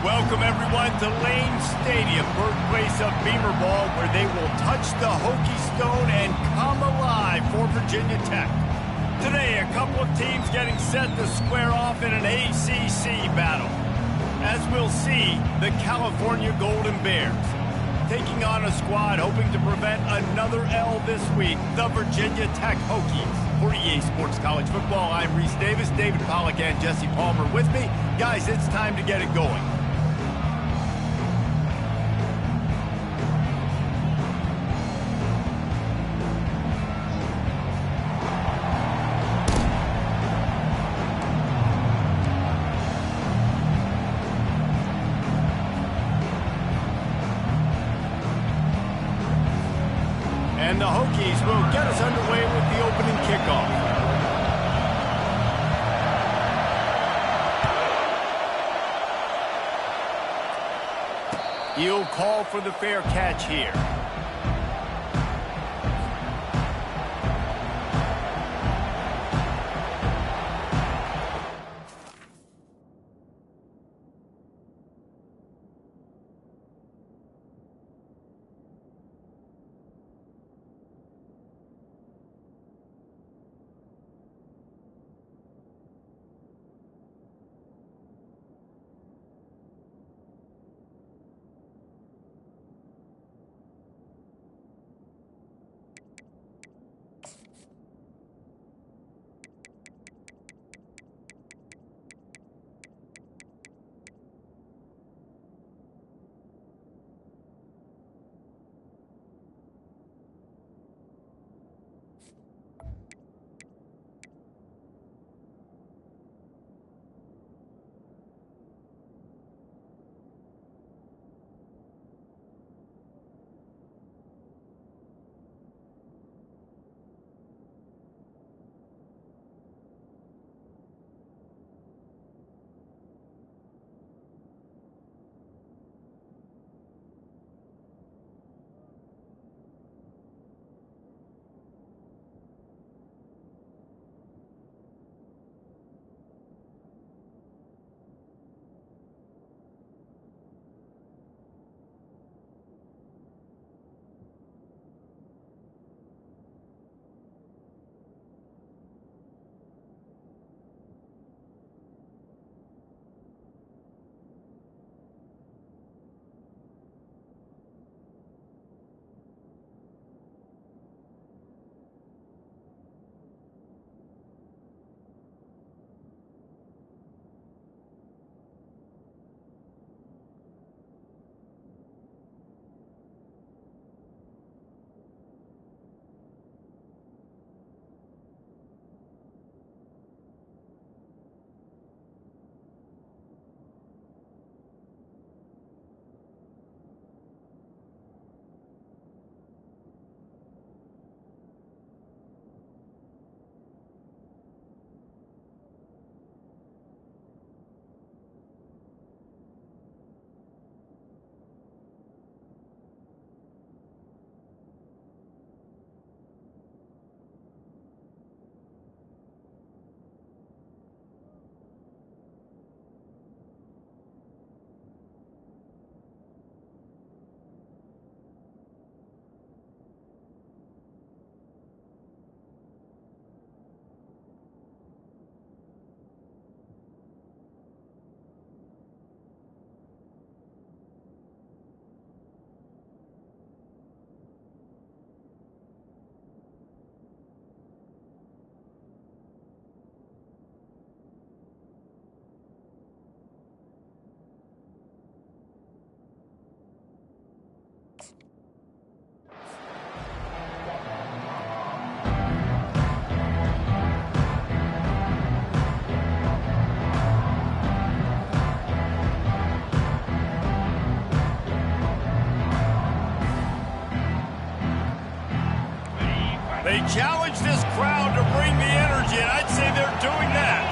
Welcome, everyone, to Lane Stadium, birthplace of Beamer Ball, where they will touch the Hokie Stone and come alive for Virginia Tech. Today, a couple of teams getting set to square off in an ACC battle. As we'll see, the California Golden Bears taking on a squad hoping to prevent another L this week, the Virginia Tech Hokies. For EA Sports College Football, I'm Reese Davis, David Pollack, and Jesse Palmer with me. Guys, it's time to get it going. And the Hokies will get us underway with the opening kickoff. He'll call for the fair catch here. They challenge this crowd to bring the energy, and I'd say they're doing that.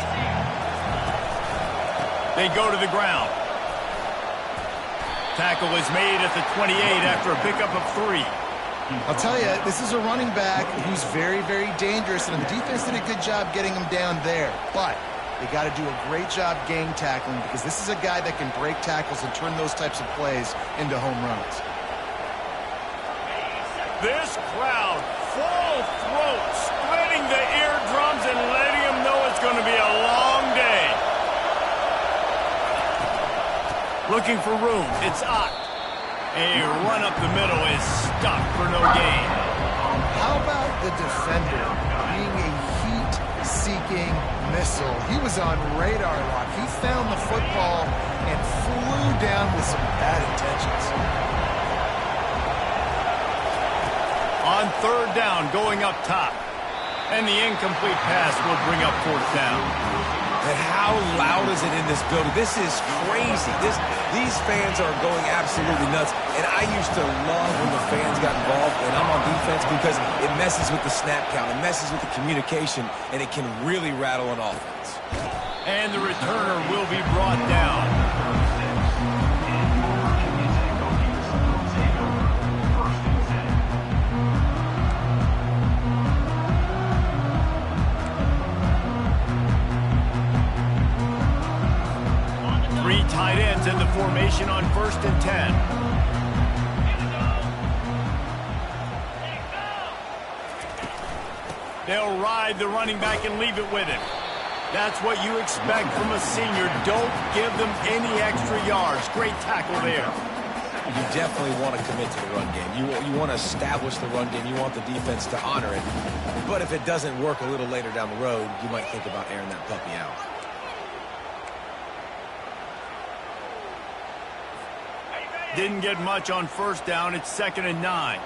They go to the ground. Tackle is made at the 28 after a pickup of 3. I'll tell you, this is a running back who's very, very dangerous, and the defense did a good job getting him down there. But They got to do a great job gang tackling because this is a guy that can break tackles and turn those types of plays into home runs. This crowd, full throat, splitting the eardrums and letting them know it's going to be a long day. Looking for room, it's Ott. A run up the middle is stopped for no gain. How about the defender being a heat-seeking missile? He was on radar lock. He found the football and flew down with some bad intentions. On third down, going up top. And the incomplete pass will bring up fourth down. And how loud is it in this building? This is crazy. These fans are going absolutely nuts. And I used to love when the fans got involved when I'm on defense because it messes with the snap count. It messes with the communication, and it can really rattle an offense. And the returner will be brought down. Three tight ends in the formation on 1st and 10. They'll ride the running back and leave it with him. That's what you expect from a senior. Don't give them any extra yards. Great tackle there. You definitely want to commit to the run game. You want to establish the run game. You want the defense to honor it. But if it doesn't work a little later down the road, you might think about airing that puppy out. Didn't get much on 1st down. It's 2nd and 9.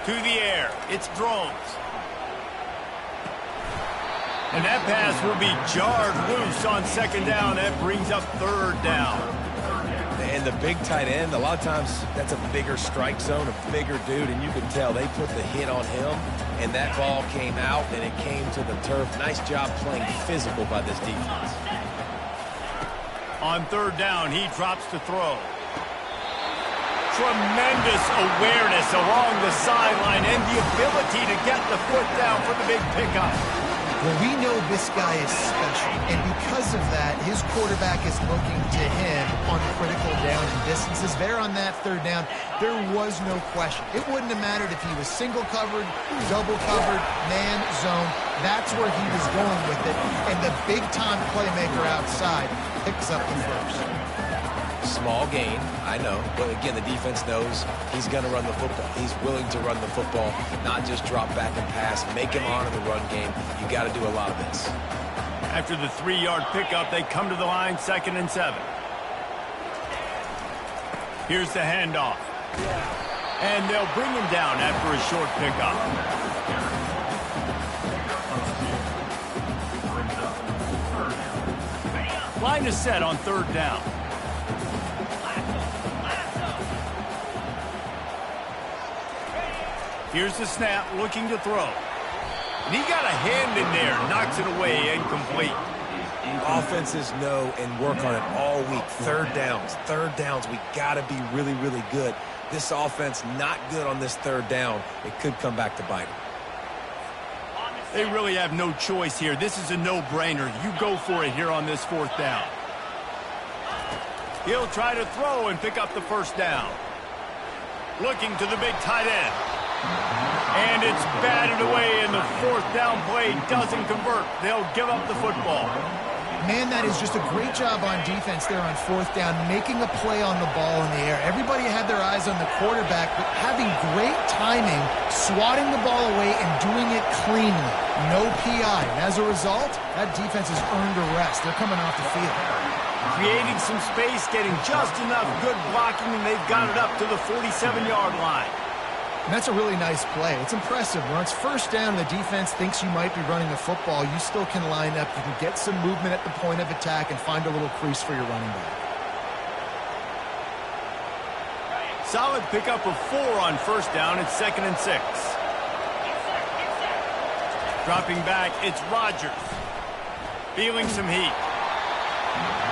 To the air. It's Drones. And that pass will be jarred loose on 2nd down. That brings up 3rd down. And the big tight end, a lot of times that's a bigger strike zone, a bigger dude, and you can tell they put the hit on him, and that ball came out, and it came to the turf. Nice job playing physical by this defense. On 3rd down, he drops to throw. Tremendous awareness along the sideline and the ability to get the foot down for the big pickup. Well, we know this guy is special, and because of that, his quarterback is looking to him on critical down and distances. There on that 3rd down, there was no question. It wouldn't have mattered if he was single covered, double covered, man, zone. That's where he was going with it, and the big-time playmaker outside picks up the first. Small gain, I know, but again, the defense knows he's going to run the football. He's willing to run the football, not just drop back and pass, make him honor the run game. You got to do a lot of this. After the 3-yard pickup, they come to the line, 2nd and 7. Here's the handoff. And they'll bring him down after a short pickup. Line is set on 3rd down. Here's the snap, looking to throw. And he got a hand in there, knocks it away, incomplete. Offenses know and work on it all week. 3rd downs, we got to be really, really good. This offense not good on this 3rd down. It could come back to bite them. They really have no choice here. This is a no-brainer. You go for it here on this 4th down. He'll try to throw and pick up the 1st down. Looking to the big tight end. And it's batted away, and the 4th down play doesn't convert. They'll give up the football. Man, that is just a great job on defense there on 4th down, making a play on the ball in the air. Everybody had their eyes on the quarterback, but having great timing, swatting the ball away and doing it cleanly. No PI. And as a result, that defense has earned a rest. They're coming off the field. Creating some space, getting just enough good blocking, and they've got it up to the 47-yard line. And that's a really nice play. It's impressive. When it's 1st down and the defense thinks you might be running the football, you still can line up. You can get some movement at the point of attack and find a little crease for your running back. Solid pickup of 4 on 1st down. It's 2nd and 6. Dropping back, it's Rodgers. Feeling some heat.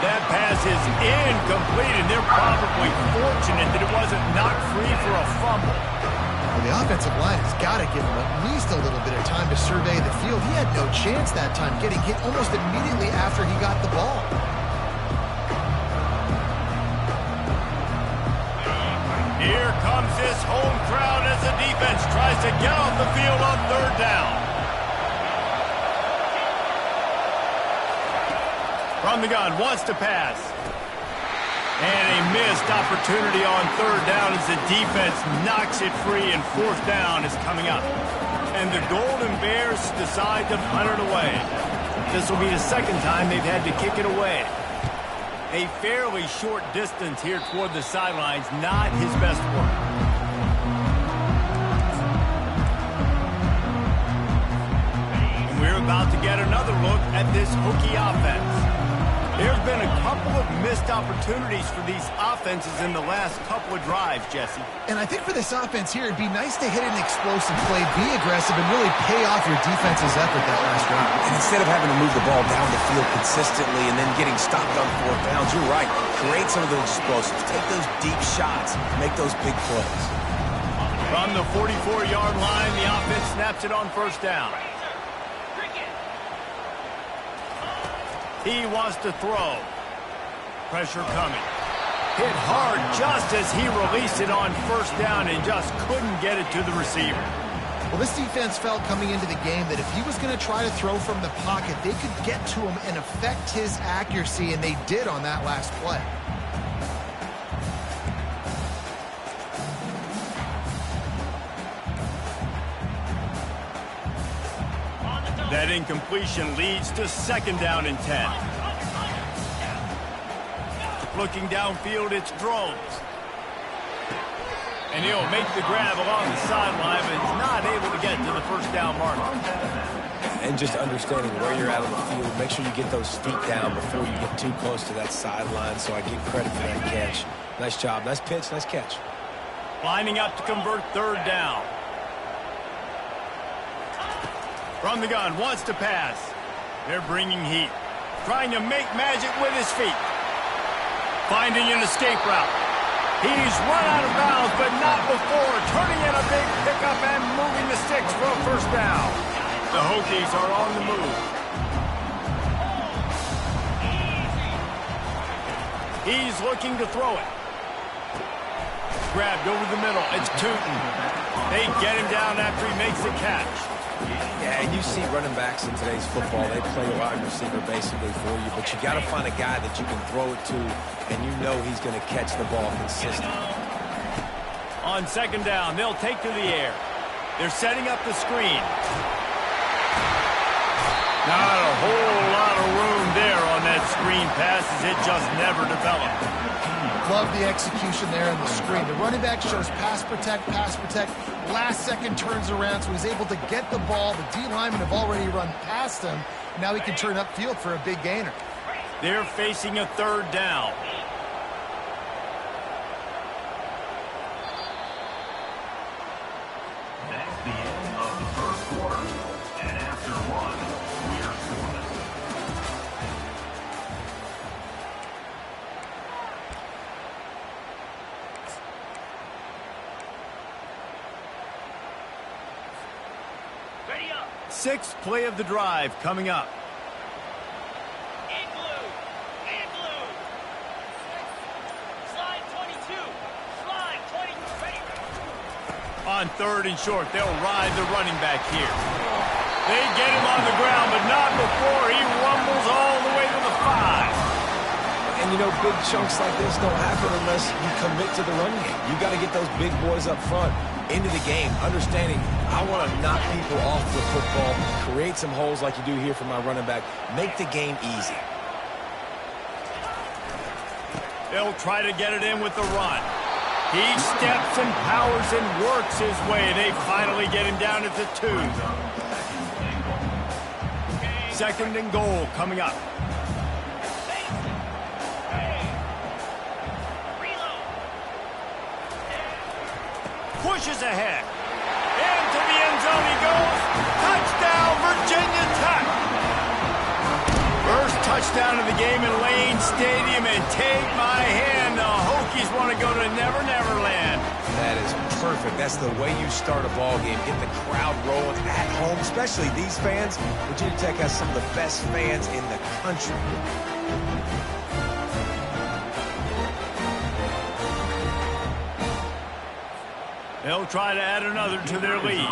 That pass is incomplete, and they're probably fortunate that it wasn't knocked free for a fumble. Well, the offensive line has got to give him at least a little bit of time to survey the field. He had no chance that time, getting hit almost immediately after he got the ball. Here comes this home crowd as the defense tries to get off the field on third down. From the gun, wants to pass. And a missed opportunity on third down as the defense knocks it free, and fourth down is coming up. And the Golden Bears decide to punt it away. This will be the second time they've had to kick it away. A fairly short distance here toward the sidelines, not his best work. And we're about to get another look at this Hokie offense. There's been a couple of missed opportunities for these offenses in the last couple of drives, Jesse. And I think for this offense here, it'd be nice to hit an explosive play, be aggressive, and really pay off your defense's effort that last drive. And instead of having to move the ball down the field consistently and then getting stopped on fourth downs, you're right. Create some of those explosives. Take those deep shots. Make those big plays. From the 44-yard line, the offense snaps it on first down. He wants to throw. Pressure coming. Hit hard just as he released it on first down and just couldn't get it to the receiver. Well, this defense felt coming into the game that if he was going to try to throw from the pocket, they could get to him and affect his accuracy, and they did on that last play. That incompletion leads to second down and 10. Looking downfield, it's Drones. And he'll make the grab along the sideline, but he's not able to get to the first down marker. And just understanding where you're at on the field, make sure you get those feet down before you get too close to that sideline, so I give credit for that catch. Nice job, nice pitch, nice catch. Lining up to convert third down. From the gun, wants to pass. They're bringing heat. Trying to make magic with his feet. Finding an escape route. He's run out of bounds, but not before. Turning in a big pickup and moving the sticks for a first down. The Hokies are on the move. He's looking to throw it. Grabbed over the middle. It's Tootin. They get him down after he makes the catch. Yeah, and you see running backs in today's football, they play wide receiver basically for you, but you got to find a guy that you can throw it to, and you know he's going to catch the ball consistently. On second down, they'll take to the air. They're setting up the screen. Not a whole lot of room there on that screen pass as it just never developed. Love the execution there on the screen. The running back shows pass protect, last second turns around, so he's able to get the ball. The D linemen have already run past him. Now he can turn upfield for a big gainer. They're facing a third down. That's the end of the first quarter. And after one, we're scoring. Sixth play of the drive coming up. On third and short, they'll ride the running back here. They get him on the ground, but not before he rumbles all the way to the 5. And you know, big chunks like this don't happen unless you commit to the run game. You got to get those big boys up front into the game, understanding I want to knock people off the football, create some holes like you do here for my running back, make the game easy. They'll try to get it in with the run. He steps and powers and works his way. They finally get him down at the 2. Second and goal coming up. Pushes ahead. Into the end zone he goes. Touchdown, Virginia Tech. First touchdown of the game in Lane Stadium, and take my hand, the Hokies want to go to Never Never Land. That is perfect. That's the way you start a ball game. Get the crowd rolling at home, especially these fans. Virginia Tech has some of the best fans in the country. They'll try to add another to their lead.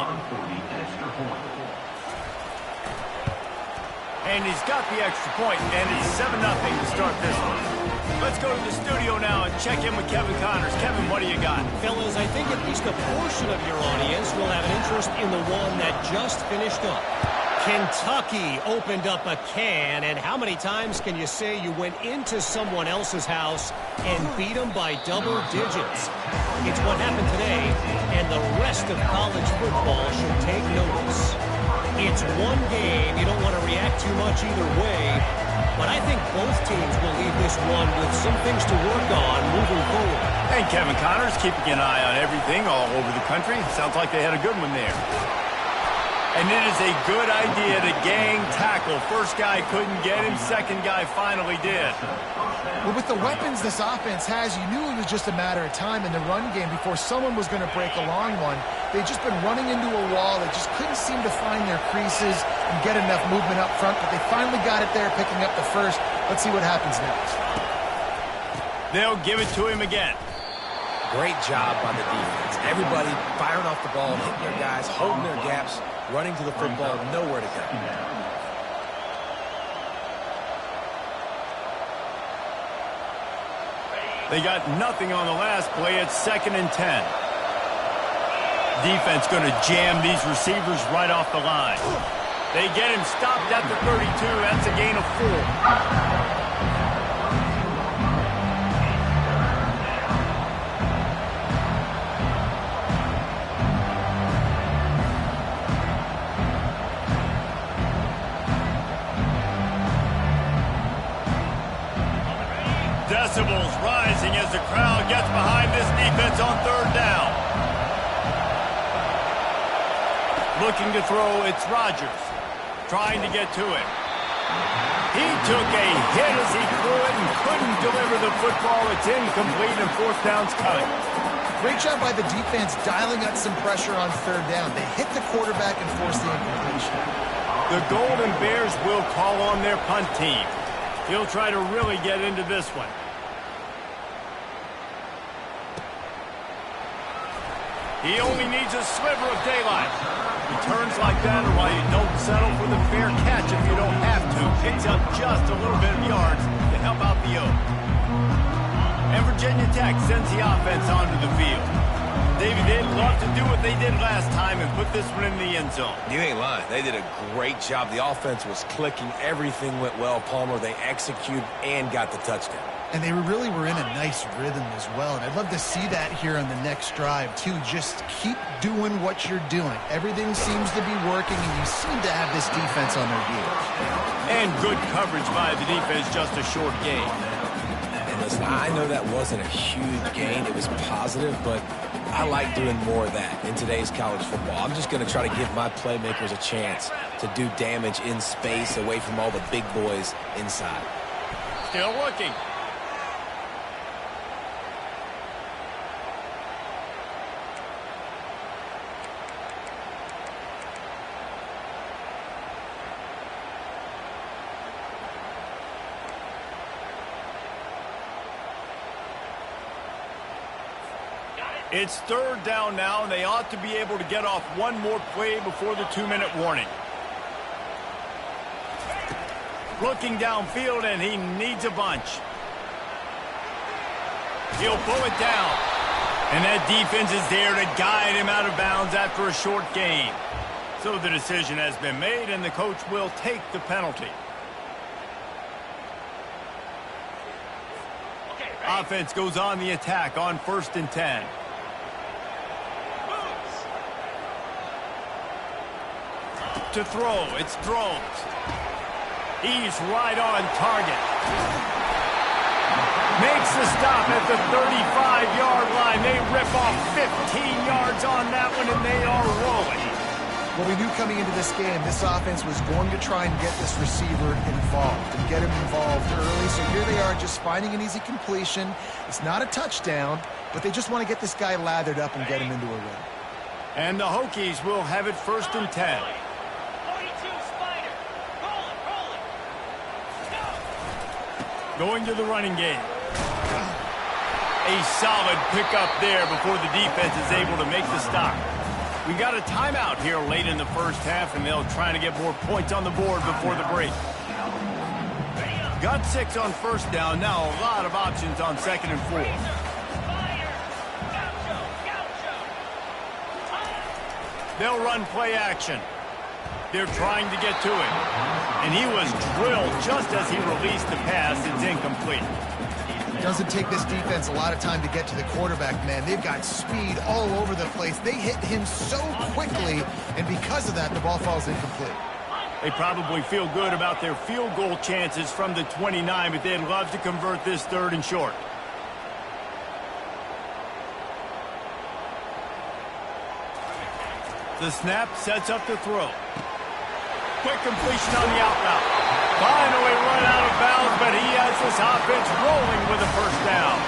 And he's got the extra point, and it's 7-0 to start this one. Let's go to the studio now and check in with Kevin Connors. Kevin, what do you got? Fellas, I think at least a portion of your audience will have an interest in the one that just finished up. Kentucky opened up a can, and how many times can you say you went into someone else's house and beat them by double digits? It's what happened today, and the rest of college football should take notice. It's one game. You don't want to react too much either way, but I think both teams will leave this one with some things to work on moving forward. And Kevin Connors keeping an eye on everything all over the country. Sounds like they had a good one there. And it is a good idea to gang tackle. First guy couldn't get him. Second guy finally did. Well, with the weapons this offense has, you knew it was just a matter of time in the run game before someone was going to break a long one. They'd just been running into a wall. They just couldn't seem to find their creases and get enough movement up front, but they finally got it there, picking up the first. Let's see what happens next. They'll give it to him again. Great job by the defense. Everybody firing off the ball, hitting their guys, holding their gaps, running to the football, nowhere to go. They got nothing on the last play. It's 2nd and 10. Defense going to jam these receivers right off the line. They get him stopped at the 32. That's a gain of 4. Decibels rising as the crowd gets behind this defense on 3rd down. Looking to throw, it's Rodgers. Trying to get to it. He took a hit as he threw it and couldn't deliver the football. It's incomplete and 4th down's coming. Great job by the defense dialing up some pressure on 3rd down. They hit the quarterback and forced the incompletion. The Golden Bears will call on their punt team. He'll try to really get into this one. He only needs a sliver of daylight. Returns like that are why you don't settle for the fair catch if you don't have to. Picks up just a little bit of yards to help out the Oak. And Virginia Tech sends the offense onto the field. Davey, they'd love to do what they did last time and put this one in the end zone. You ain't lying. They did a great job. The offense was clicking. Everything went well, Palmer. They executed and got the touchdown. And they really were in a nice rhythm as well. And I'd love to see that here on the next drive, too. Just keep doing what you're doing. Everything seems to be working, and you seem to have this defense on their heels. And good coverage by the defense, just a short gain. And listen, I know that wasn't a huge gain. It was positive, but I like doing more of that in today's college football. I'm just going to try to give my playmakers a chance to do damage in space away from all the big boys inside. Still looking. It's 3rd down now, and they ought to be able to get off one more play before the 2-minute warning. Looking downfield, and he needs a bunch. He'll pull it down. And that defense is there to guide him out of bounds after a short gain. So the decision has been made, and the coach will take the penalty. Offense goes on the attack on 1st and 10. To throw, it's throws. He's right on target. Makes the stop at the 35-yard line. They rip off 15 yards on that one, and they are rolling. Well, we knew coming into this game, this offense was going to try and get this receiver involved and get him involved early. So here they are just finding an easy completion. It's not a touchdown, but they just want to get this guy lathered up and get him into a rhythm. And the Hokies will have it 1st and 10. Going to the running game. A solid pickup there before the defense is able to make the stop. We got a timeout here late in the first half, and they'll try to get more points on the board before the break. Got 6 on 1st down. Now a lot of options on 2nd and 4. They'll run play action. They're trying to get to it. And he was drilled just as he released the pass. It's incomplete. It doesn't take this defense a lot of time to get to the quarterback, man. They've got speed all over the place. They hit him so quickly, and because of that, the ball falls incomplete. They probably feel good about their field goal chances from the 29, but they'd love to convert this 3rd and short. The snap sets up the throw. Quick completion on the out route. Finally run out of bounds, but he has this offense rolling with a 1st down.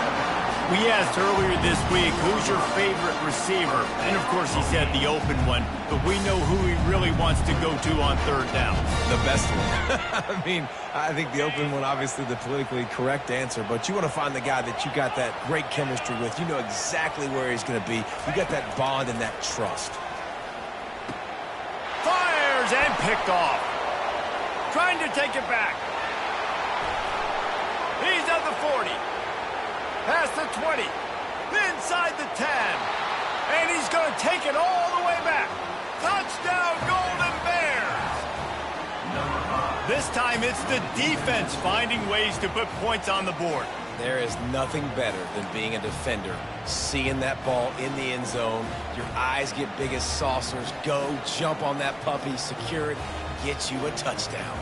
We asked earlier this week, who's your favorite receiver? And, of course, he said the open one, but we know who he really wants to go to on 3rd down. The best one. I mean, I think the open one, obviously the politically correct answer, but you want to find the guy that you got that great chemistry with. You know exactly where he's going to be. You got that bond and that trust. Fires and picked off. Trying to take it back. He's at the 40. Past the 20. Inside the 10. And he's going to take it all the way back. Touchdown, Golden Bears. This time it's the defense finding ways to put points on the board. There is nothing better than being a defender, seeing that ball in the end zone. Your eyes get big as saucers. Go, jump on that puppy, secure it, get you a touchdown.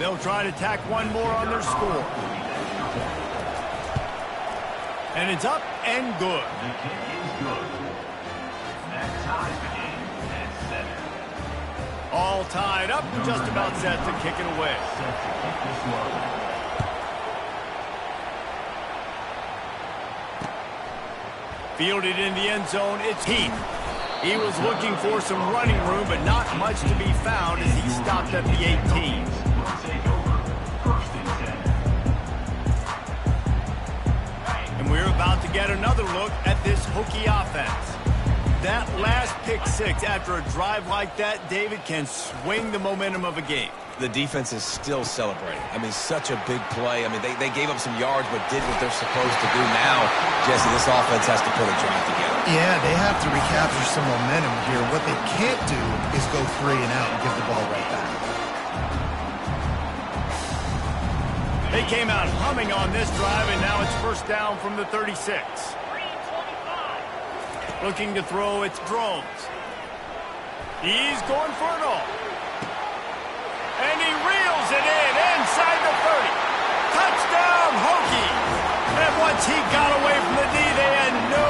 They'll try to tack one more on their score. And it's up and good. The kick is good. That ties the game at 7. All tied up, just about set to kick it away. Set to kick this one. Fielded in the end zone, it's Heath. He was looking for some running room, but not much to be found as he stopped at the 18. Take over. 1st and 10. And we're about to get another look at this Hokie offense. That last pick 6 after a drive like that, David, can swing the momentum of a game. The defense is still celebrating. I mean, such a big play. I mean, they gave up some yards but did what they're supposed to do. Now, Jesse, this offense has to put a drive together. Yeah, they have to recapture some momentum here. What they can't do is go 3 and out and give the ball right back. They came out humming on this drive, and now it's 1st down from the 36. Looking to throw, it's Drones. He's going for it all. And he reels it in inside the 30. Touchdown, Hokie. And once he got away from the D, they had no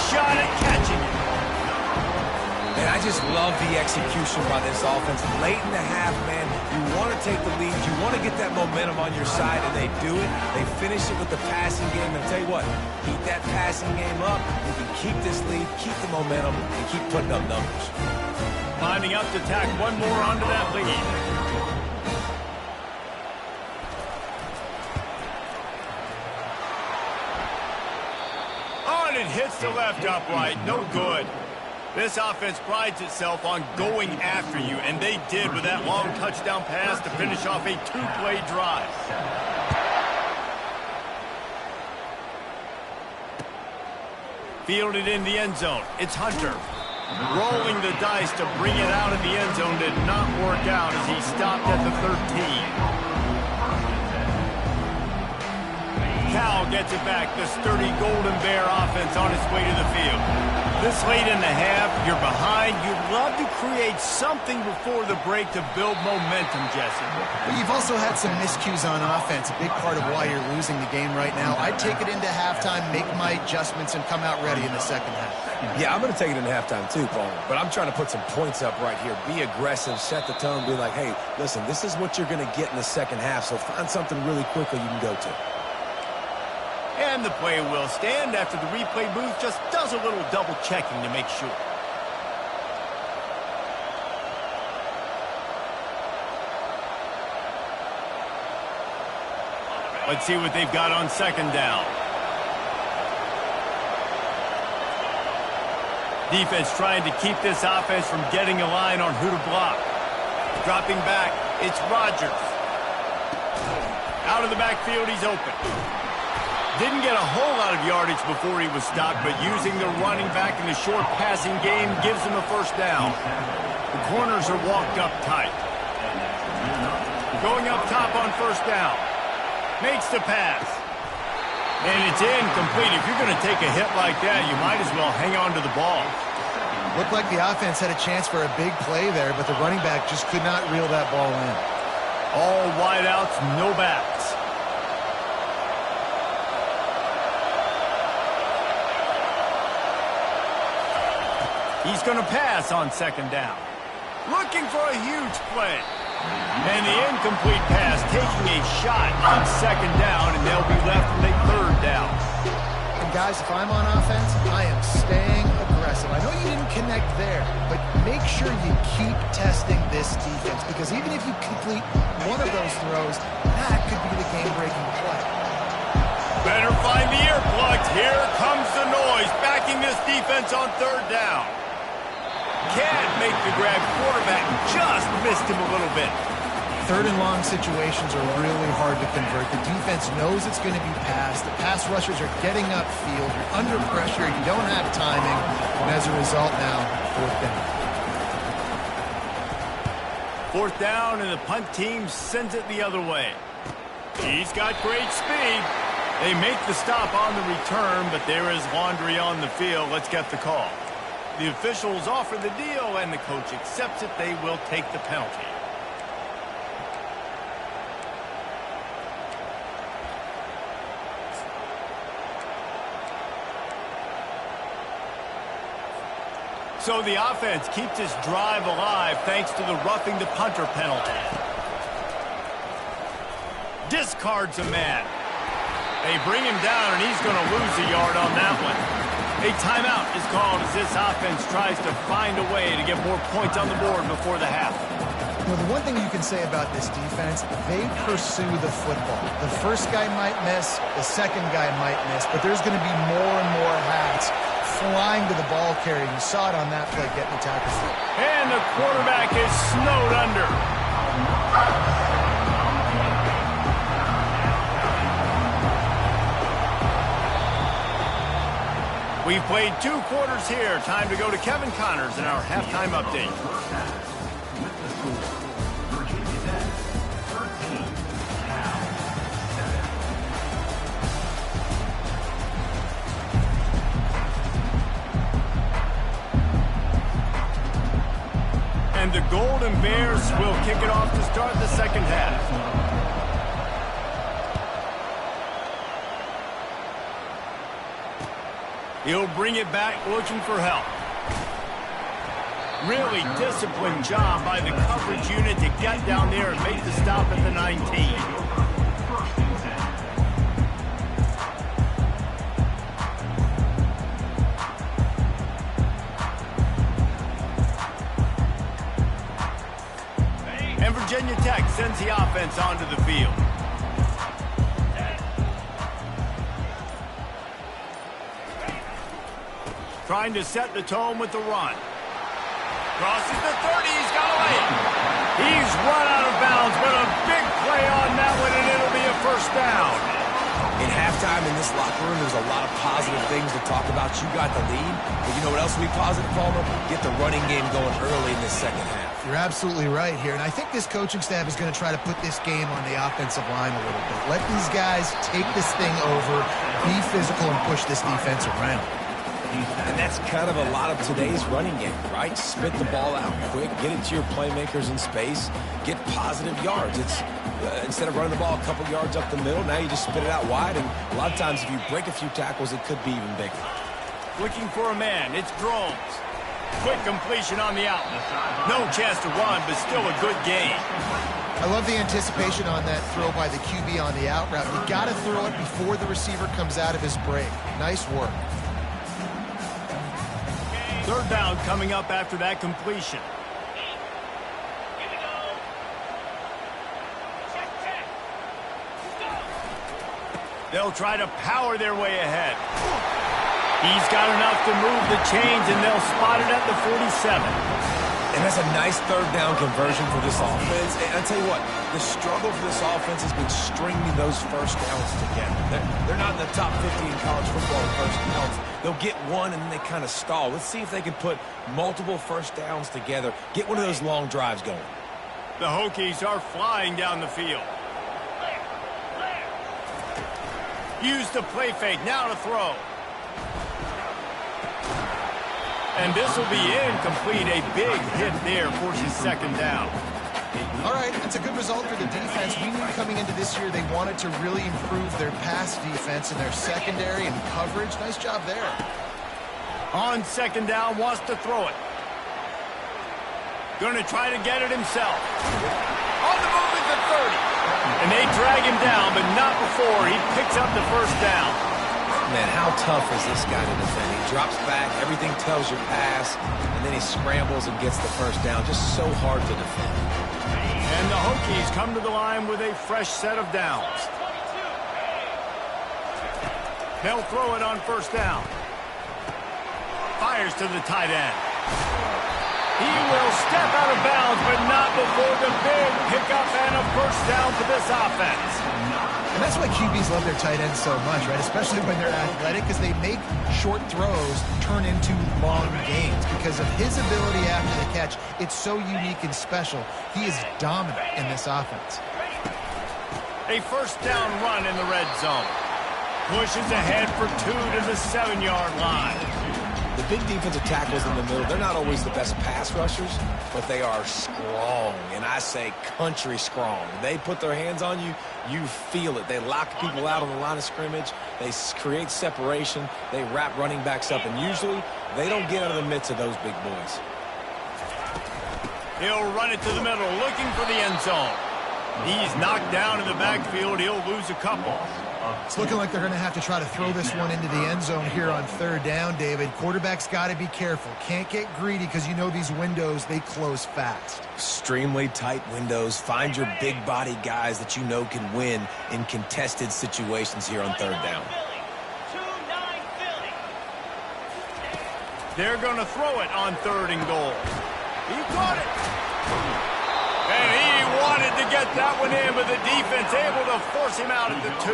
shot at catching it. And I just love the execution by this offense. Late in the half, man, you want to take the lead. You want to get that momentum on your side, and they do it. They finish it with the passing game. And I'll tell you what, keep that passing game up. You can keep this lead, keep the momentum, and keep putting up numbers. Lining up to tack one more onto that lead. Oh, and it hits the left upright. No good. This offense prides itself on going after you, and they did with that long touchdown pass to finish off a 2-play drive. Fielded in the end zone. It's Hunter. Rolling the dice to bring it out of the end zone did not work out as he stopped at the 13. Cal gets it back. The sturdy Golden Bear offense on its way to the field. This late in the half, you're behind. You'd love to create something before the break to build momentum, Jesse. But you've also had some miscues on offense, a big part of why you're losing the game right now. I'd take it into halftime, make my adjustments, and come out ready in the second half. Yeah, I'm going to take it into halftime too, Paul. But I'm trying to put some points up right here. Be aggressive, set the tone, be like, hey, listen, this is what you're going to get in the second half, so find something really quickly you can go to. And the play will stand after the replay booth just does a little double checking to make sure. Let's see what they've got on second down. Defense trying to keep this offense from getting a line on who to block. Dropping back, it's Rodgers. Out of the backfield, he's open. Didn't get a whole lot of yardage before he was stopped, but using the running back in the short passing game gives him a first down. The corners are walked up tight. Going up top on first down. Makes the pass. And it's incomplete. If you're going to take a hit like that, you might as well hang on to the ball. Looked like the offense had a chance for a big play there, but the running back just could not reel that ball in. All wideouts, no backs. He's going to pass on second down. Looking for a huge play. And the incomplete pass taking a shot on second down, and they'll be left with a third down. And guys, if I'm on offense, I am staying aggressive. I know you didn't connect there, but make sure you keep testing this defense, because even if you complete one of those throws, that could be the game-breaking play. Better find the earplugs. Here comes the noise, backing this defense on third down. Can't make the grab. Quarterback just missed him a little bit. Third and long situations are really hard to convert. The defense knows it's going to be passed. The pass rushers are getting upfield. You're under pressure. You don't have timing. And as a result now, fourth down. Fourth down, and the punt team sends it the other way. He's got great speed. They make the stop on the return, but there is laundry on the field. Let's get the call. The officials offer the deal, and the coach accepts it. They will take the penalty. So the offense keeps this drive alive thanks to the roughing the punter penalty. Discards a man. They bring him down, and he's going to lose a yard on that one. A timeout is called as this offense tries to find a way to get more points on the board before the half. You know, the one thing you can say about this defense, they pursue the football. The first guy might miss, the second guy might miss, but there's going to be more and more hats flying to the ball carrier. You saw it on that play getting the tackle. And the quarterback is snowed under. We've played 2 quarters here. Time to go to Kevin Connors in our halftime update. Virginia Tech, 13, Cal, 7. And the Golden Bears will kick it off to start the second half. He'll bring it back looking for help. Really disciplined job by the coverage unit to get down there and make the stop at the 19. And Virginia Tech sends the offense onto the field. Trying to set the tone with the run. Crosses the 30, he's got away. He's run out of bounds, but a big play on that one, and it'll be a first down. In halftime in this locker room, there's a lot of positive things to talk about. You got the lead, but you know what else will be positive, Palmer? Get the running game going early in this second half. You're absolutely right here, and I think this coaching staff is going to try to put this game on the offensive line a little bit. Let these guys take this thing over, be physical, and push this defense around. And that's kind of a lot of today's running game, right? Spit the ball out quick, get it to your playmakers in space, get positive yards. It's instead of running the ball a couple yards up the middle, now you just spit it out wide, and a lot of times if you break a few tackles, it could be even bigger. Looking for a man, it's Drones. Quick completion on the out. No chance to run, but still a good gain. I love the anticipation on that throw by the QB on the out route. You got to throw it before the receiver comes out of his break. Nice work. Third down coming up after that completion. They'll try to power their way ahead. He's got enough to move the chains, and they'll spot it at the 47. And that's a nice third down conversion for this offense. And I'll tell you what, the struggle for this offense has been stringing those first downs together. They're not in the top 50 in college football in first downs. They'll get one, and then they kind of stall. Let's see if they can put multiple first downs together, get one of those long drives going. The Hokies are flying down the field. Use the play fake, now to throw. And this will be incomplete. A big hit there forces second down. All right, that's a good result for the defense. We knew coming into this year they wanted to really improve their pass defense and their secondary and coverage. Nice job there. On second down, wants to throw it. Going to try to get it himself. On the move at the 30. And they drag him down, but not before he picks up the first down. Man, how tough is this guy to defend? He drops back, everything tells you pass, and then he scrambles and gets the first down. Just so hard to defend. And the Hokies come to the line with a fresh set of downs. They'll throw it on first down. Fires to the tight end. He will step out of bounds, but not before the big pickup and a first down for this offense. And that's why QBs love their tight ends so much, right? Especially when they're athletic, because they make short throws turn into long gains. Because of his ability after the catch, it's so unique and special. He is dominant in this offense. A first down run in the red zone. Pushes ahead for 2 to the 7-yard line. The big defensive tackles in the middle, they're not always the best pass rushers, but they are strong, and I say country strong. They put their hands on you, you feel it. They lock people out on the line of scrimmage. They create separation. They wrap running backs up, and usually they don't get out of the midst of those big boys. He'll run it to the middle, looking for the end zone. He's knocked down in the backfield. He'll lose a couple. It's looking like they're going to have to try to throw this one into the end zone here on third down, David. Quarterback's got to be careful. Can't get greedy because you know these windows, they close fast. Extremely tight windows. Find your big body guys that you know can win in contested situations here on third down. They're going to throw it on third and goal. He caught it. And he wanted to get that one in, but the defense able to force him out at the 2.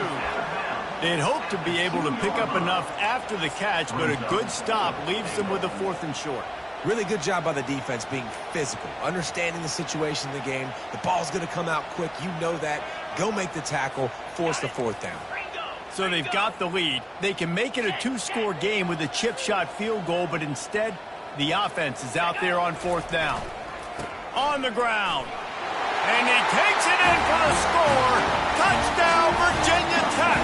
They'd hoped to be able to pick up enough after the catch, but a good stop leaves them with a 4th and short. Really good job by the defense being physical, understanding the situation in the game. The ball's going to come out quick. You know that. Go make the tackle, force the 4th down. So they've got the lead. They can make it a 2-score game with a chip shot field goal, but instead, the offense is out there on 4th down. On the ground. And he takes it in for the score. Touchdown, Virginia Tech.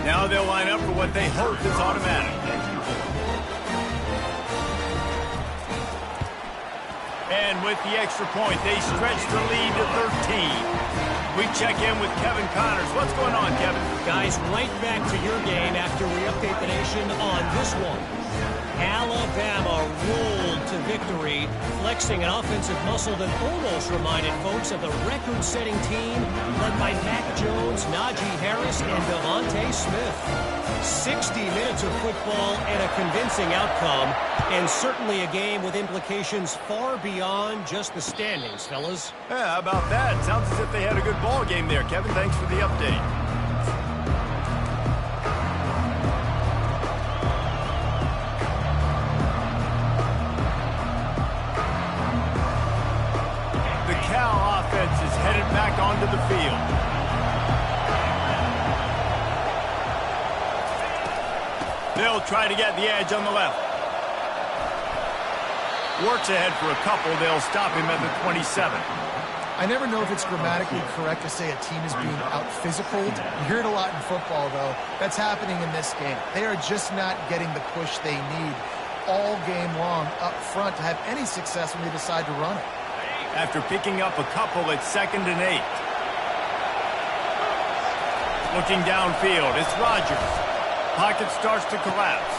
Now they'll line up for what they hope is automatic. And with the extra point, they stretch the lead to 13. We check in with Kevin Connors. What's going on, Kevin? Guys, right back to your game after we update the nation on this one. Alabama rolled to to victory, flexing an offensive muscle that almost reminded folks of the record-setting team led by Mac Jones, Najee Harris, and Devontae Smith. 60 minutes of football and a convincing outcome, and certainly a game with implications far beyond just the standings, fellas. Yeah, how about that? Sounds as if they had a good ball game there. Kevin, thanks for the update. Is headed back onto the field. They'll try to get the edge on the left. Works ahead for a couple. They'll stop him at the 27. I never know if it's grammatically correct to say a team is being out-physicaled. You hear it a lot in football, though. That's happening in this game. They are just not getting the push they need all game long up front to have any success when they decide to run it. After picking up a couple at 2nd and 8. Looking downfield, it's Rodgers. Pocket starts to collapse.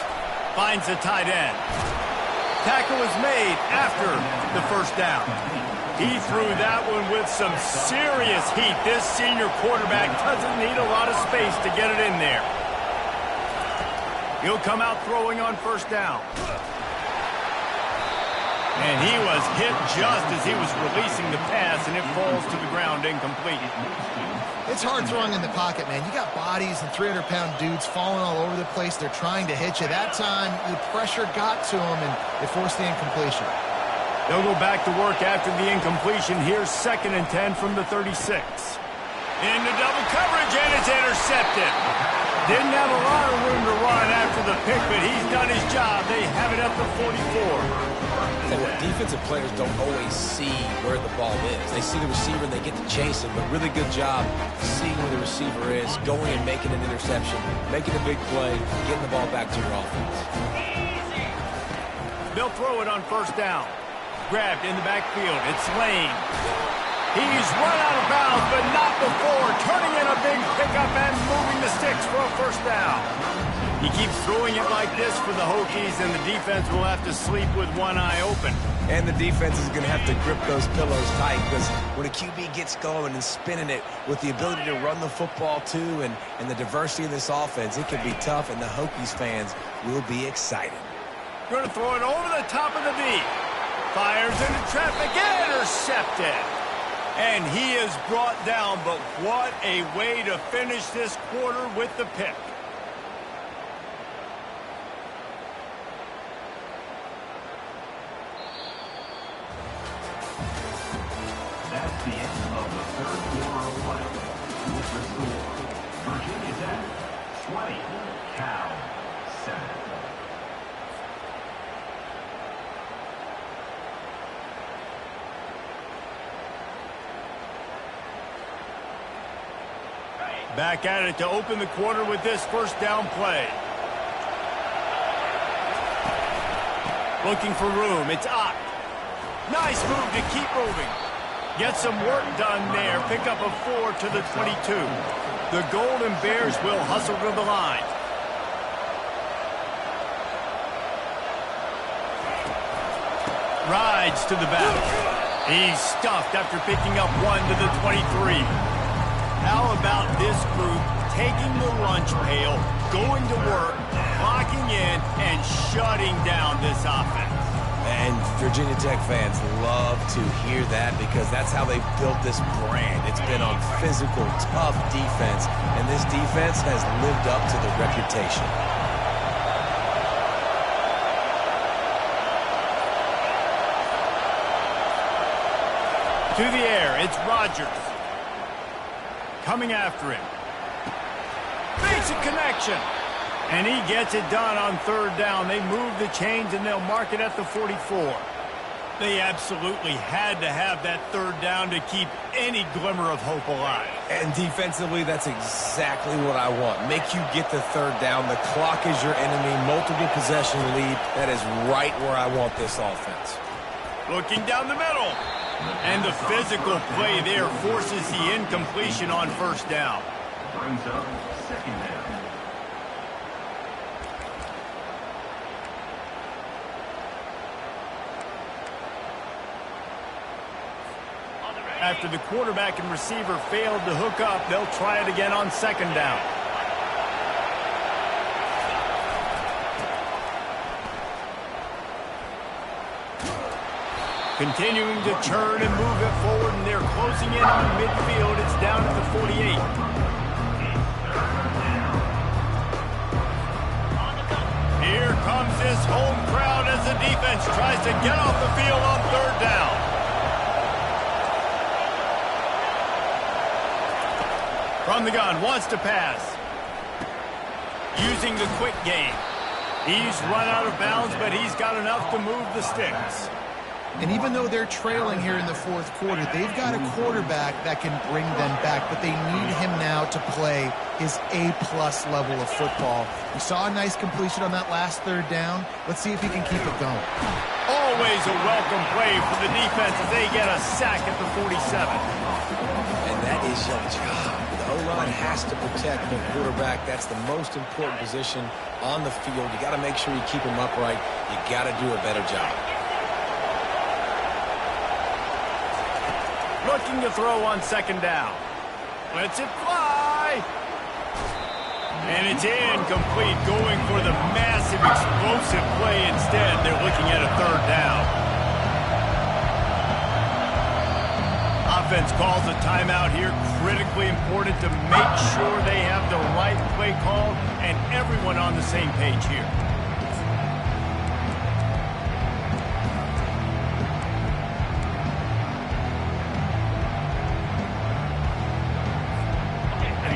Finds the tight end. Tackle is made after the first down. He threw that one with some serious heat. This senior quarterback doesn't need a lot of space to get it in there. He'll come out throwing on first down. And he was hit just as he was releasing the pass, and it falls to the ground incomplete. It's hard throwing in the pocket, man. You got bodies and 300-pound dudes falling all over the place. They're trying to hit you. That time, the pressure got to him, and it forced the incompletion. They'll go back to work after the incompletion. Here's 2nd and 10 from the 36. Into double coverage, and it's intercepted. Didn't have a lot of room to run after the pick, but he's done his job. They have it at the 44. Defensive players don't always see where the ball is. They see the receiver and they get to chase him, but really good job seeing where the receiver is, going and making an interception, making a big play, getting the ball back to your offense. They'll throw it on first down. Grabbed in the backfield. It's Lane. He's run out of bounds, but not before turning in a big pickup and moving the sticks for a first down. He keeps throwing it like this for the Hokies, and the defense will have to sleep with one eye open. And the defense is going to have to grip those pillows tight, because when a QB gets going and spinning it with the ability to run the football too and the diversity of this offense, it can be tough, and the Hokies fans will be excited. Going to throw it over the top of the deep. Fires into traffic, intercepted. And he is brought down, but what a way to finish this quarter with the pick. That's the end of the third quarter of play. With the score, Virginia Tech 20, Cal 7. Back at it to open the quarter with this first down play. Looking for room. It's Ott. Nice move to keep moving. Get some work done there. Pick up a 4 to the 22. The Golden Bears will hustle to the line. Rides to the back. He's stuffed after picking up 1 to the 23. How about this group taking the lunch pail, going to work, locking in, and shutting down this offense? And Virginia Tech fans love to hear that, because that's how they've built this brand. It's been on physical, tough defense, and this defense has lived up to the reputation. To the air, it's Rodgers. Coming after him. Makes a connection. And he gets it done on third down. They move the chains, and they'll mark it at the 44. They absolutely had to have that third down to keep any glimmer of hope alive. And defensively, that's exactly what I want. Make you get the third down. The clock is your enemy. Multiple possession lead. That is right where I want this offense. Looking down the middle. And the physical play there forces the incompletion on first down. Brings up second down. After the quarterback and receiver failed to hook up, they'll try it again on second down. Continuing to turn and move it forward, and they're closing in on midfield. It's down at the 48. Here comes this home crowd as the defense tries to get off the field on third down. From the gun, wants to pass. Using the quick game. He's run out of bounds, but he's got enough to move the sticks. And even though they're trailing here in the fourth quarter, they've got a quarterback that can bring them back, but they need him now to play his A-plus level of football. We saw a nice completion on that last third down. Let's see if he can keep it going. Always a welcome play for the defense as they get a sack at the 47. And that is your job. The O-line has to protect the quarterback. That's the most important position on the field. You got to make sure you keep him upright. You got to do a better job. Looking to throw on second down. Lets it fly. And it's incomplete, going for the massive explosive play instead. They're looking at a third down. Offense calls a timeout here. Critically important to make sure they have the right play call and everyone on the same page here.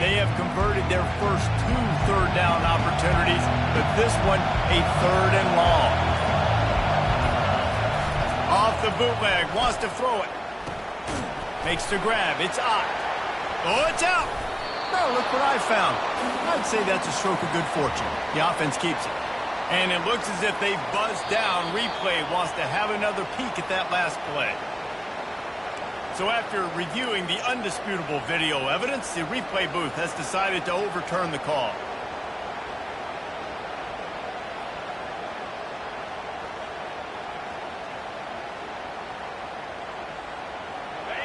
They have converted their first 2 third down opportunities, but this one a third and long. Off the bootleg, wants to throw it. Makes the grab, it's out. Oh, it's out. No, look what I found. I'd say that's a stroke of good fortune. The offense keeps it. And it looks as if they've buzzed down. Replay wants to have another peek at that last play. So after reviewing the undisputable video evidence, the replay booth has decided to overturn the call.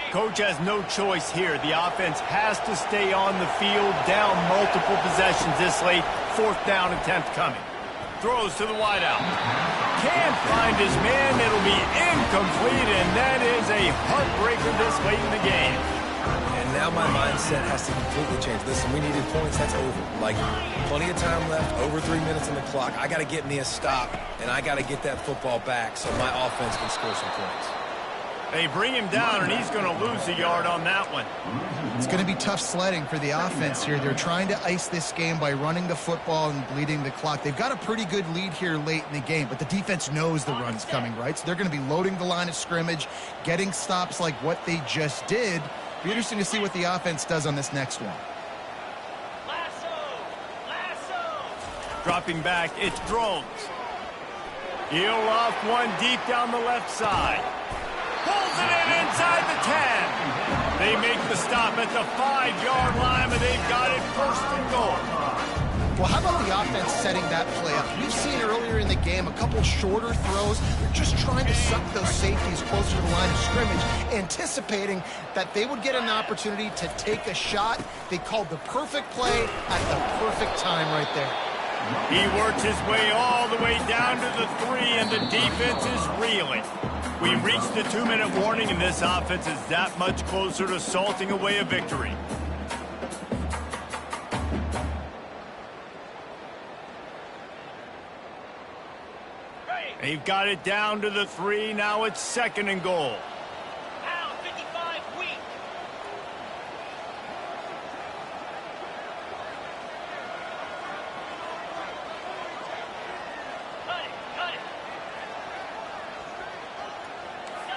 Coach has no choice here. The offense has to stay on the field, down multiple possessions this late. Fourth down attempt coming. Throws to the wideout. Can't find his man. It'll be incomplete, and that is a heartbreaker this late in the game. And now my mindset has to completely change. Listen, we needed points. That's over. Like, plenty of time left, over 3 minutes on the clock. I got to get me a stop, and I got to get that football back so my offense can score some points. They bring him down, and he's going to lose a yard on that one. It's going to be tough sledding for the offense here. They're trying to ice this game by running the football and bleeding the clock. They've got a pretty good lead here late in the game, but the defense knows the run's coming, right? So they're going to be loading the line of scrimmage, getting stops like what they just did. Be interesting to see what the offense does on this next one. Dropping back, it's Drones. He'll off one deep down the left side. Pulls it in inside the 10. They make the stop at the 5-yard line, but they've got it first and goal. Well, how about the offense setting that play up? We've seen earlier in the game a couple shorter throws. They're just trying to suck those safeties closer to the line of scrimmage, anticipating that they would get an opportunity to take a shot. They called the perfect play at the perfect time right there. He works his way all the way down to the 3, and the defense is reeling. We've reached the 2-minute warning, and this offense is that much closer to salting away a victory. They've got it down to the 3. Now it's second and goal.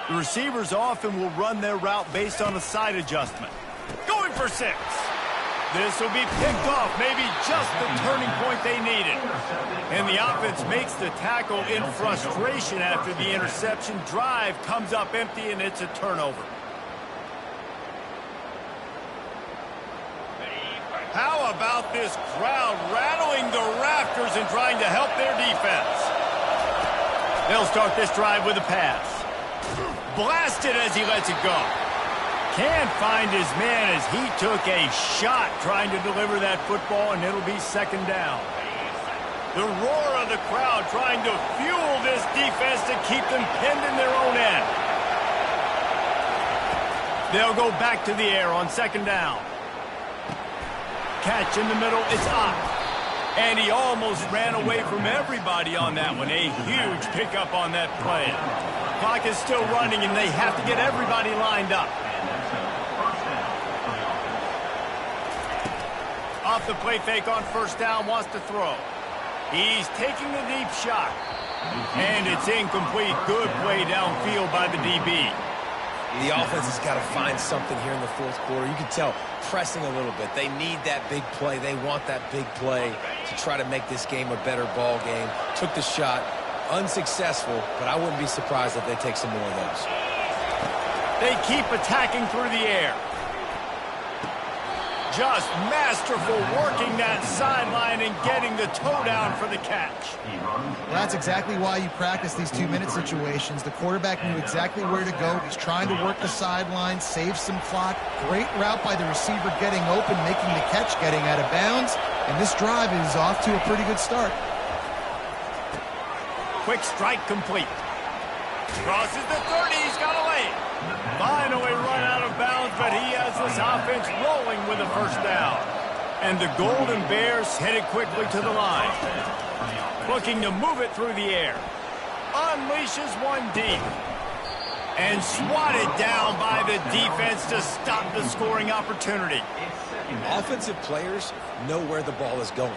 The receivers often will run their route based on a side adjustment. Going for 6. This will be picked off, maybe just the turning point they needed. And the offense makes the tackle in frustration after the interception. Drive comes up empty, and it's a turnover. How about this crowd rattling the rafters and trying to help their defense? They'll start this drive with a pass. Blasted as he lets it go. Can't find his man as he took a shot trying to deliver that football, and it'll be second down. The roar of the crowd trying to fuel this defense to keep them pinned in their own end. They'll go back to the air on second down. Catch in the middle, it's up. And he almost ran away from everybody on that one. A huge pickup on that play. Clock is still running, and they have to get everybody lined up. Off the play fake on first down, wants to throw. He's taking the deep shot. And it's incomplete. Good play downfield by the DB. The offense has got to find something here in the fourth quarter. You can tell pressing a little bit. They need that big play. They want that big play to try to make this game a better ball game. Took the shot. Unsuccessful, but I wouldn't be surprised if they take some more of those. They keep attacking through the air. Just masterful working that sideline and getting the toe down for the catch. Well, that's exactly why you practice these 2-minute situations. The quarterback knew exactly where to go. He's trying to work the sideline, save some clock. Great route by the receiver getting open, making the catch, getting out of bounds. And this drive is off to a pretty good start. Quick strike complete. Crosses the 30, he's got a lane. Finally run out of bounds, but he has this offense rolling with a first down. And the Golden Bears headed quickly to the line. Looking to move it through the air. Unleashes one deep. And swatted down by the defense to stop the scoring opportunity. Offensive players know where the ball is going.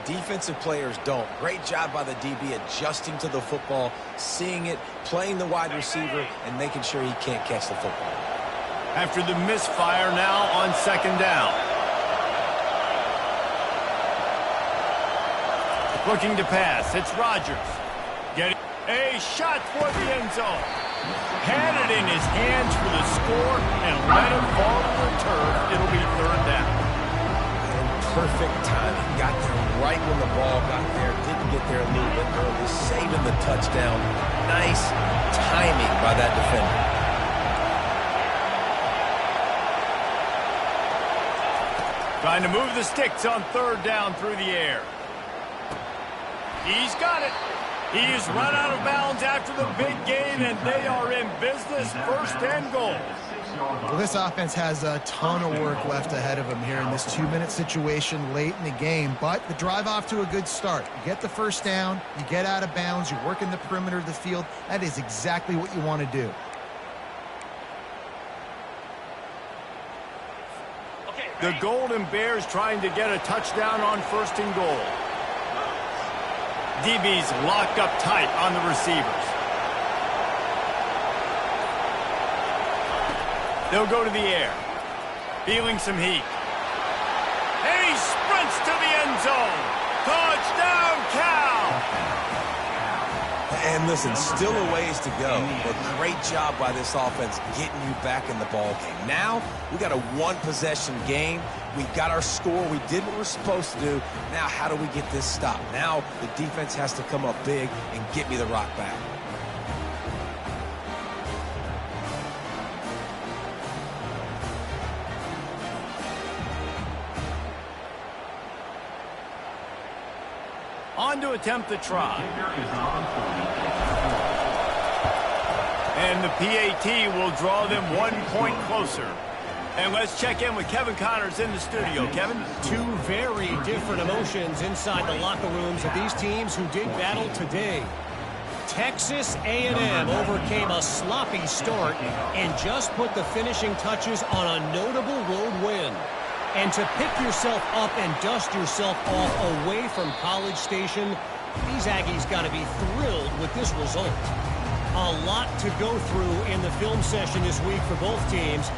Defensive players don't. Great job by the DB adjusting to the football, seeing it, playing the wide receiver, and making sure he can't catch the football. After the misfire now on second down. Looking to pass. It's Rodgers. Getting a shot for the end zone. Had it in his hands for the score and let it fall to the turf. It'll be third down. Perfect timing. Got there right when the ball got there. Didn't get there a little bit early. Saving the touchdown. Nice timing by that defender. Trying to move the sticks on third down through the air. He's got it. He's run out of bounds after the big game, and they are in business. First and goal. Well, this offense has a ton of work left ahead of them here in this 2-minute situation late in the game, but the drive off to a good start. You get the first down, you get out of bounds, you work in the perimeter of the field. That is exactly what you want to do. The Golden Bears trying to get a touchdown on first and goal. DB's locked up tight on the receivers. They'll go to the air. Feeling some heat. And he sprints to the end zone. Touchdown, Cal! And listen, still a ways to go, but great job by this offense getting you back in the ball game. Now, we got a one-possession game. We got our score. We did what we're supposed to do. Now, how do we get this stopped? Now, the defense has to come up big and get me the rock back. On to attempt the try. And the PAT will draw them 1 point closer. And let's check in with Kevin Connors in the studio. Kevin? Two very different emotions inside the locker rooms of these teams who did battle today. Texas A&M overcame a sloppy start and just put the finishing touches on a notable road win. And to pick yourself up and dust yourself off away from College Station, these Aggies got to be thrilled with this result. A lot to go through in the film session this week for both teams,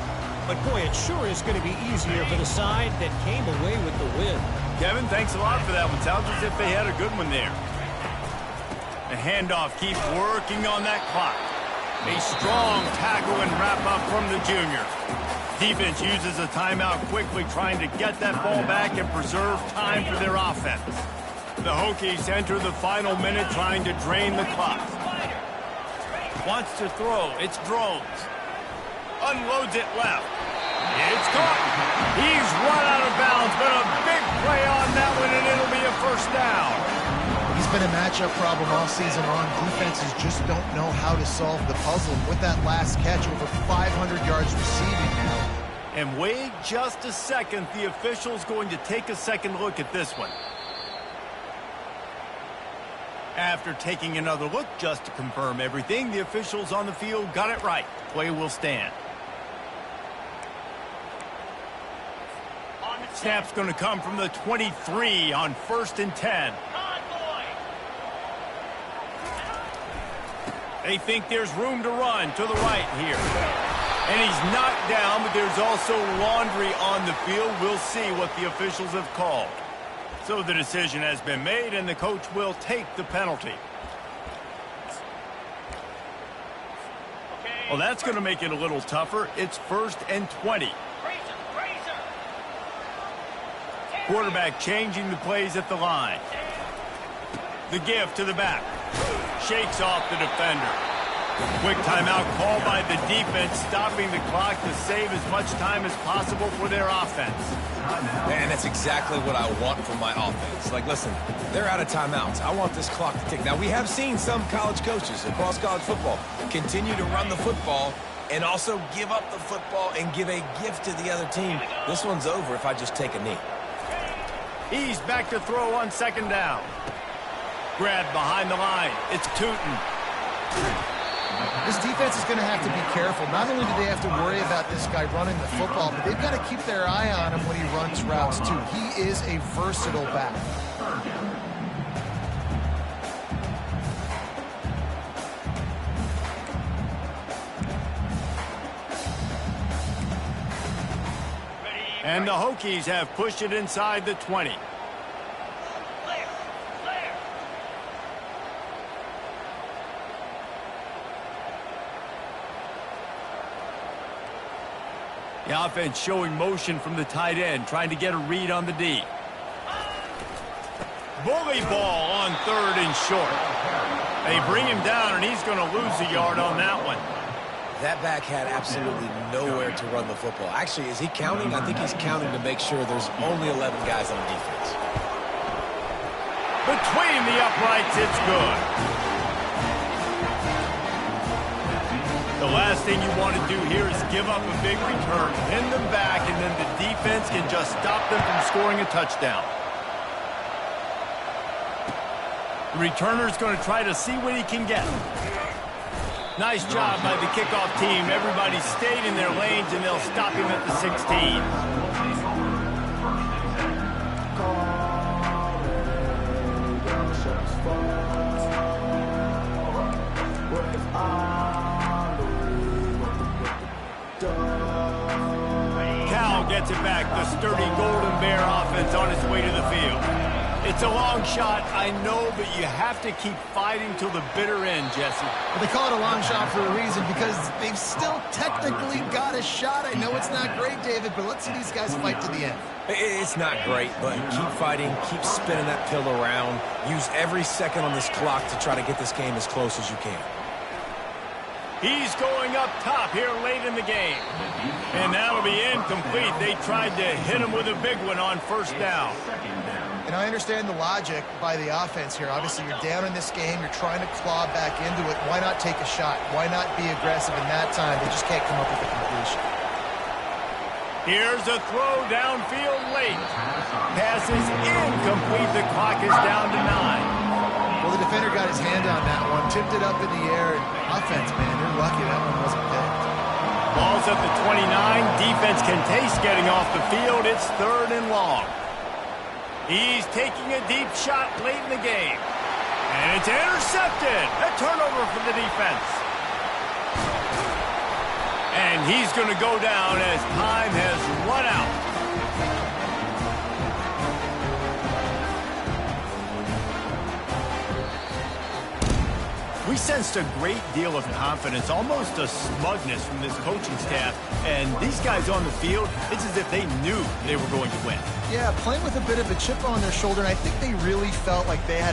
but boy, it sure is going to be easier for the side that came away with the win. Kevin, thanks a lot for that one. Sounds as if they had a good one there. The handoff keeps working on that clock. A strong tackle and wrap up from the junior. Defense uses a timeout quickly, trying to get that ball back and preserve time for their offense. The Hokies enter the final minute trying to drain the clock. Wants to throw. It's Drones. A unloads it left. It's caught. He's run out of bounds, but a big play on that one, and it'll be a first down. He's been a matchup problem all season long. Defenses just don't know how to solve the puzzle. With that last catch, over 500 yards receiving now. And wait just a second. The official's going to take a second look at this one. After taking another look just to confirm everything, the officials on the field got it right. Play will stand. Snap's going to come from the 23 on 1st and 10. They think there's room to run to the right here. And he's knocked down, but there's also laundry on the field. We'll see what the officials have called. So the decision has been made, and the coach will take the penalty. Well, that's going to make it a little tougher. It's 1st and 20. Quarterback changing the plays at the line. The give to the back. Shakes off the defender. Quick timeout called by the defense, stopping the clock to save as much time as possible for their offense. Man, that's exactly what I want from my offense. Like, listen, they're out of timeouts. I want this clock to tick. Now, we have seen some college coaches across college football continue to run the football and also give up the football and give a gift to the other team. This one's over if I just take a knee. He's back to throw on 2nd down. Grabbed behind the line. It's Tootin. This defense is going to have to be careful. Not only do they have to worry about this guy running the football, but they've got to keep their eye on him when he runs routes, too. He is a versatile back. And the Hokies have pushed it inside the 20. The offense showing motion from the tight end, trying to get a read on the D. Bully ball on 3rd and short. They bring him down, and he's going to lose a yard on that one. That back had absolutely nowhere to run the football. Actually, is he counting? I think he's counting to make sure there's only 11 guys on defense. Between the uprights, it's good. The last thing you want to do here is give up a big return, pin them back, and then the defense can just stop them from scoring a touchdown. The returner's going to try to see what he can get. Nice job by the kickoff team. Everybody stayed in their lanes, and they'll stop him at the 16. Cal gets it back. The sturdy Golden Bear offense on its way to the field. It's a long shot, I know, but you have to keep fighting till the bitter end, Jesse. Well, they call it a long shot for a reason, because they've still technically got a shot. I know it's not great, David, but let's see these guys fight to the end. It's not great, but keep fighting, keep spinning that pill around. Use every second on this clock to try to get this game as close as you can. He's going up top here late in the game. And that'll be incomplete. They tried to hit him with a big one on 1st down. And I understand the logic by the offense here. Obviously, you're down in this game. You're trying to claw back into it. Why not take a shot? Why not be aggressive in that time? They just can't come up with a completion. Here's a throw downfield late. Pass is incomplete. The clock is down to 9. Well, the defender got his hand on that one, tipped it up in the air. And offense, man, they're lucky that one wasn't picked. Ball's at the 29. Defense can taste getting off the field. It's 3rd and long. He's taking a deep shot late in the game. And it's intercepted. A turnover for the defense. And he's going to go down as time has run out. We sensed a great deal of confidence, almost a smugness from this coaching staff. And these guys on the field, it's as if they knew they were going to win. Yeah, playing with a bit of a chip on their shoulder, and I think they really felt like they had